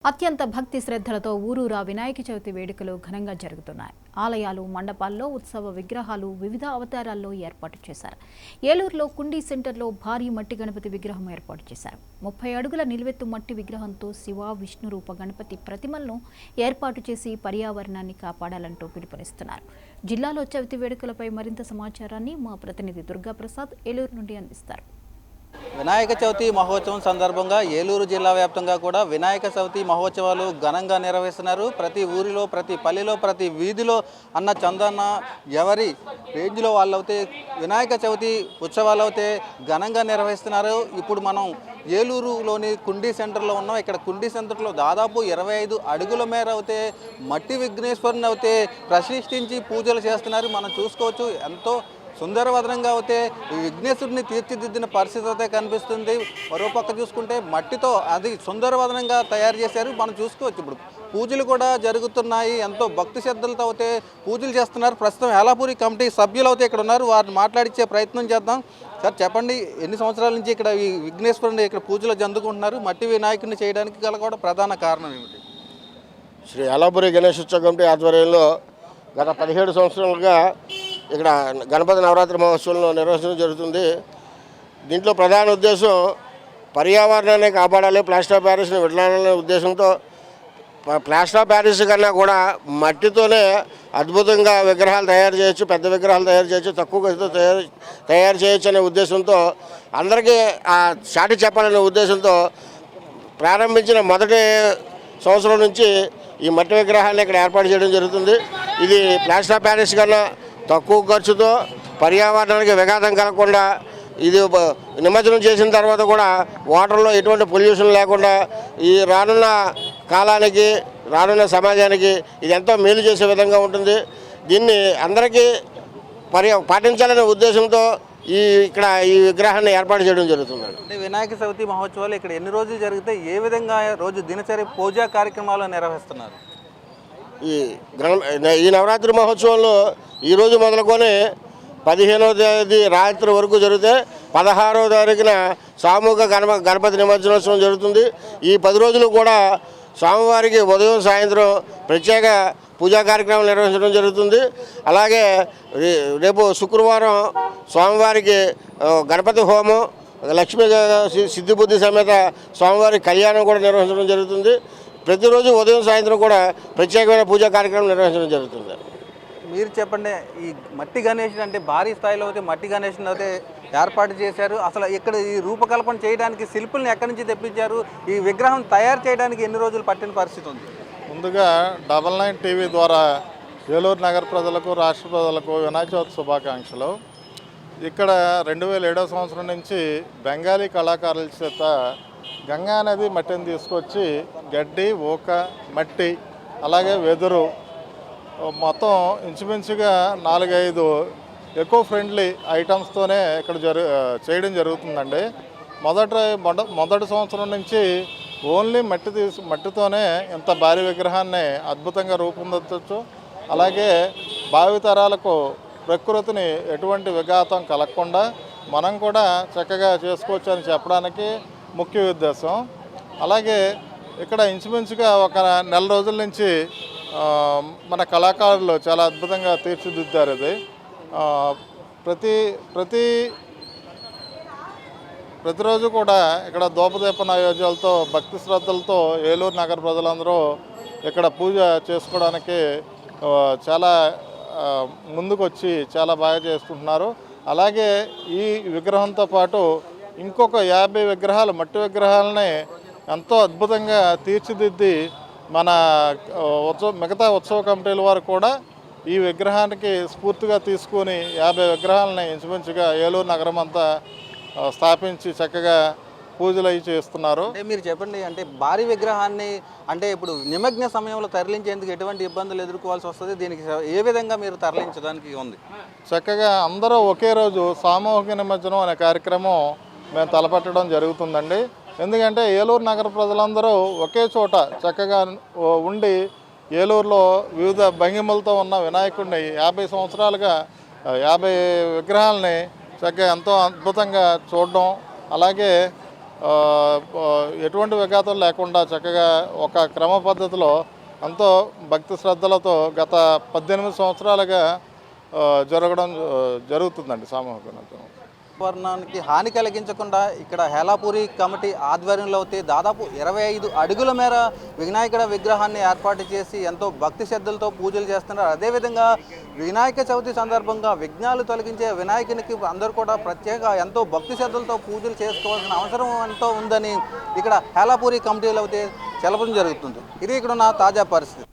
అత్యంత భక్తి శ్రద్ధలతో ఊరూరా వినాయక చవితి వేడుకలు ఘనంగా జరుగుతున్నాయి. ఆలయాలు, మండపాల్లో ఉత్సవ విగ్రహాలు వివిధ అవతారాల్లో ఏర్పాటు చేశారు. ఏలూరులో కుండీ సెంటర్లో భారీ మట్టి గణపతి విగ్రహం ఏర్పాటు చేశారు. 30 అడుగుల నిలువెత్తు మట్టి విగ్రహంతో శివ, విష్ణు రూప గణపతి ప్రతిమలను ఏర్పాటు చేసి పర్యావరణాన్ని కాపాడాలంటూ పిలుపునిస్తున్నారు. జిల్లాలో చవితి వేడుకలపై మరింత సమాచారాన్ని మా ప్రతినిధి దుర్గా ప్రసాద్ ఏలూరు నుండి అందిస్తారు. వినాయక చవితి మహోత్సవం సందర్భంగా ఏలూరు జిల్లా వ్యాప్తంగా కూడా వినాయక చవితి మహోత్సవాలు ఘనంగా నిర్వహిస్తున్నారు. ప్రతి ఊరిలో, ప్రతి పల్లెలో, ప్రతి వీధిలో అన్న చందన్న ఎవరి రేంజ్లో వాళ్ళైతే వినాయక చవితి ఉత్సవాలు అయితే ఘనంగా నిర్వహిస్తున్నారు. ఇప్పుడు మనం ఏలూరులోని కుండీ సెంటర్లో ఉన్నాం. ఇక్కడ కుండీ సెంటర్లో దాదాపు 25 అడుగుల మేర అయితే మట్టి విఘ్నేశ్వరుని అయితే ప్రతిష్ఠించి పూజలు చేస్తున్నారు. మనం చూసుకోవచ్చు ఎంతో సుందరవదనంగా అయితే ఈ విఘ్నేశ్వరుని తీర్చిదిద్దిన పరిస్థితి అయితే కనిపిస్తుంది. మరోపక్క చూసుకుంటే మట్టితో అది సుందరవదనంగా తయారు చేశారు. మనం చూసుకోవచ్చు ఇప్పుడు పూజలు కూడా జరుగుతున్నాయి. ఎంతో భక్తి శ్రద్ధలతో అయితే పూజలు చేస్తున్నారు. ప్రస్తుతం ఏలాపూరి కమిటీ సభ్యులు అయితే ఇక్కడ ఉన్నారు. వారిని మాట్లాడించే ప్రయత్నం చేద్దాం. సార్ చెప్పండి, ఎన్ని సంవత్సరాల నుంచి ఇక్కడ ఈ విఘ్నేశ్వరుని ఇక్కడ పూజలు జందుకుంటున్నారు? మట్టి వినాయకుడిని చేయడానికి గల కూడా ప్రధాన కారణం ఏమిటి? శ్రీ ఏలాపూరి గణేశోత్సవ కమిటీ ఆధ్వర్యంలో గత 17 సంవత్సరాలుగా ఇక్కడ గణపతి నవరాత్రి మహోత్సవంలో నిర్వహించడం జరుగుతుంది. దీంట్లో ప్రధాన ఉద్దేశం పర్యావరణాన్ని కాపాడాలి, ప్లాస్టర్ ఆఫ్ ప్యారిస్ని విడలాలనే ఉద్దేశంతో ప్లాస్టర్ ఆఫ్ ప్యారిస్ కన్నా కూడా మట్టితోనే అద్భుతంగా విగ్రహాలు తయారు చేయొచ్చు, పెద్ద విగ్రహాలు తయారు చేయొచ్చు, తక్కువ ఖర్చుతో తయారు చేయొచ్చు అనే ఉద్దేశంతో అందరికీ ఆ చాటి చెప్పాలనే ఉద్దేశంతో ప్రారంభించిన మొదటి సంవత్సరం నుంచి ఈ మట్టి విగ్రహాన్ని ఇక్కడ ఏర్పాటు చేయడం జరుగుతుంది. ఇది ప్లాస్టర్ ఆఫ్ ప్యారిస్ కన్నా తక్కువ ఖర్చుతో పర్యావరణానికి విఘాతం కలగకుండా, ఇది నిమజ్జనం చేసిన తర్వాత కూడా వాటర్లో ఎటువంటి పొల్యూషన్ లేకుండా ఈ రానున్న కాలానికి, రానున్న సమాజానికి ఇది ఎంతో మేలు చేసే విధంగా ఉంటుంది. దీన్ని అందరికీ పాటించాలనే ఉద్దేశంతో ఇక్కడ ఈ విగ్రహాన్ని ఏర్పాటు చేయడం జరుగుతుంది. అంటే వినాయక చవితి మహోత్సవాలు ఇక్కడ ఎన్ని రోజులు జరిగితే ఏ విధంగా రోజు దినచర్య పూజా కార్యక్రమాలు నిర్వహిస్తున్నారు? ఈ నవరాత్రి మహోత్సవంలో ఈరోజు మొదలుకొని 15వ తేదీ రాత్రి వరకు జరిగితే 16వ తారీఖున సామూహిక గణపతి నిమజ్జనోత్సవం జరుగుతుంది. ఈ 10 రోజులు కూడా స్వామివారికి ఉదయం సాయంత్రం ప్రత్యేక పూజా కార్యక్రమాలు నిర్వహించడం జరుగుతుంది. అలాగే రేపు శుక్రవారం స్వామివారికి గణపతి హోమం, లక్ష్మీ సిద్ధిబుద్ధి సమేత స్వామివారి కళ్యాణం కూడా నిర్వహించడం జరుగుతుంది. ప్రతిరోజు ఉదయం సాయంత్రం కూడా ప్రత్యేకమైన పూజా కార్యక్రమం నిర్వహించడం జరుగుతుంది. మీరు చెప్పండి, ఈ మట్టి గణేషుడు అంటే భారీ స్థాయిలో అయితే మట్టి గణేషుని అయితే ఏర్పాటు చేశారు. అసలు ఇక్కడ ఈ రూపకల్పన చేయడానికి శిల్పుల్ని ఎక్కడి నుంచి తెప్పించారు? ఈ విగ్రహం తయారు చేయడానికి ఎన్ని రోజులు పట్టిన పరిస్థితి ఉంది? ముందుగా 99 టీవీ ద్వారా ఏలూరు నగర ప్రజలకు, రాష్ట్ర ప్రజలకు వినాయక చవితి శుభాకాంక్షలు. ఇక్కడ 2007వ సంవత్సరం నుంచి బెంగాలీ కళాకారుల చేత గంగా నది మట్టిని తీసుకొచ్చి గడ్డి, ఊక, మట్టి, అలాగే వెదురు మొత్తం ఇంచుమించుగా 4-5 ఎకో ఫ్రెండ్లీ ఐటమ్స్తోనే ఇక్కడ చేయడం జరుగుతుందండి. మొదటి సంవత్సరం నుంచి ఓన్లీ మట్టితోనే ఇంత భారీ విగ్రహాన్ని అద్భుతంగా రూపొందించవచ్చు. అలాగే భావితరాలకు ప్రకృతిని ఎటువంటి విఘాతం కలగకుండా మనం కూడా చక్కగా చేసుకోవచ్చు అని చెప్పడానికి ముఖ్య ఉద్దేశం. అలాగే ఇక్కడ ఇంచుమించుగా ఒక నెల రోజుల నుంచి మన కళాకారులు చాలా అద్భుతంగా తీర్చిదిద్దారు. ఇది ప్రతిరోజు కూడా ఇక్కడ ధూపదీప నైవేద్యాలతో భక్తి శ్రద్ధలతో ఏలూరు నగర ప్రజలందరూ ఇక్కడ పూజ చేసుకోవడానికి చాలా ముందుకు వచ్చి చాలా బాగా చేసుకుంటున్నారు. అలాగే ఈ విగ్రహంతో పాటు ఇంకొక 50 విగ్రహాలు, మట్టి విగ్రహాలని ఎంతో అద్భుతంగా తీర్చిదిద్ది మన మిగతా ఉత్సవ కమిటీల వారు కూడా ఈ విగ్రహానికి స్ఫూర్తిగా తీసుకొని 50 విగ్రహాలని ఇంచుమించుగా ఏలూరు నగరం అంతా స్థాపించి చక్కగా పూజలు అవి చేస్తున్నారు. అంటే మీరు చెప్పండి, అంటే భారీ విగ్రహాన్ని అంటే ఇప్పుడు నిమజ్జన సమయంలో తరలించేందుకు ఎటువంటి ఇబ్బందులు ఎదుర్కోవాల్సి వస్తుంది? దీనికి ఏ విధంగా మీరు తరలించడానికి ఉంది? చక్కగా అందరూ ఒకే రోజు సామూహిక నిమజ్జనం అనే కార్యక్రమం మేము తలపెట్టడం జరుగుతుందండి. ఎందుకంటే ఏలూరు నగర ప్రజలందరూ ఒకే చోట చక్కగా ఉండి ఏలూరులో వివిధ భంగిమలతో ఉన్న వినాయకుడిని 50 సంవత్సరాలుగా 50 విగ్రహాలని చక్కగా ఎంతో అద్భుతంగా చూడడం, అలాగే ఎటువంటి విఘాతం లేకుండా చక్కగా ఒక క్రమ పద్ధతిలో ఎంతో భక్తి శ్రద్ధలతో గత 18 సంవత్సరాలుగా జరుగుతుందండి సామూహిక వినాయక పర్యావరణానికి హాని కలిగించకుండా ఇక్కడ హేలాపూరి కమిటీ ఆధ్వర్యంలో అయితే దాదాపు 25 అడుగుల మేర వినాయకుడి విగ్రహాన్ని ఏర్పాటు చేసి ఎంతో భక్తి శ్రద్ధలతో పూజలు చేస్తున్నారు. అదేవిధంగా వినాయక చవితి సందర్భంగా విఘ్నాలు తొలగించే వినాయకునికి అందరూ కూడా ప్రత్యేక ఎంతో భక్తి శ్రద్ధలతో పూజలు చేసుకోవాల్సిన అవసరం ఎంతో ఉందని ఇక్కడ హేలాపూరి కమిటీలో అయితే తెలపడం జరుగుతుంది. ఇది ఇక్కడ ఉన్న తాజా పరిస్థితి.